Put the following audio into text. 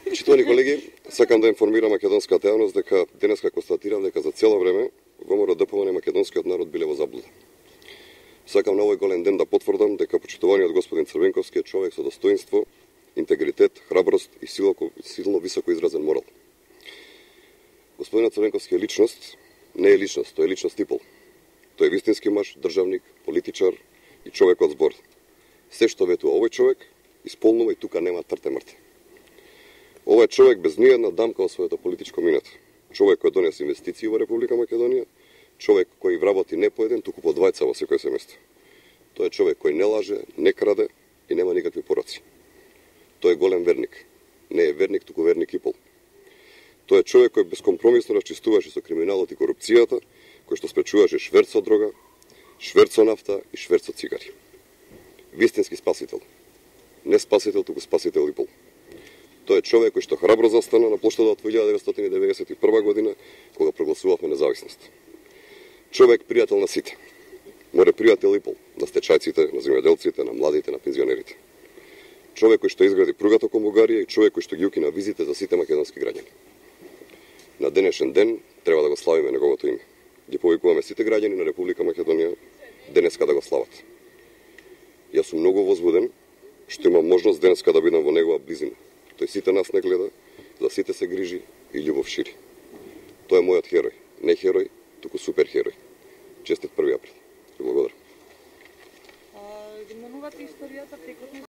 Почитувани колеги, сакам да информирам македонската јавност дека денеска констатирам дека за цело време ВМРО ДПМН македонскиот народ биле во заблуда. Сакам на овој голем ден да потврдам дека почитуваниот господин Црвенковски е човек со достоинство, интегритет, храброст и силно високо изразен морал. Господинот Црвенковски е личност, не е личност, тој е личност типол. Тој е вистински маж, државник, политичар и човек од збор. Се што ветува овој човек, исполнува и тука нема трте мрте. Ова е човек без ниједна дамка во своето политичко минато. Човек кој донесе инвестиции во Република Македонија, човек кој вработи не по еден, туку по двајца во секој семејство. Тој е човек кој не лаже, не краде и нема никакви пороци. Тој е голем верник. Не е верник, туку верник и пол. Тој е човек кој бескомпромисно расчистуваше со криминалот и корупцијата, кој што спречуваше шверц со дрога, шверц со нафта и шверц со цигари. Вистински спасител. Не спасител, туку спасител и пол. Тој е човек кој што храбро застана на плоштадот во 1991 година, кога прогласувавме независност. Човек пријател на сите. Море пријател и пол на стечајците, на земјоделците, на младите, на пензионерите. Човек кој што изгради пругата кон Бугарија и човек кој што ги укина визите за сите македонски граѓани. На денешен ден треба да го славиме неговото име. Ги повикуваме сите граѓани на Република Македонија денеска да го слават. Јас сум многу возбуден што имам можност денеска да бидам во негова близина. Тој сите нас не гледа, за сите се грижи и љубов шири. Тој е мојот херој, не херој, туку супер херој. Честит 1 април. Ви благодарам.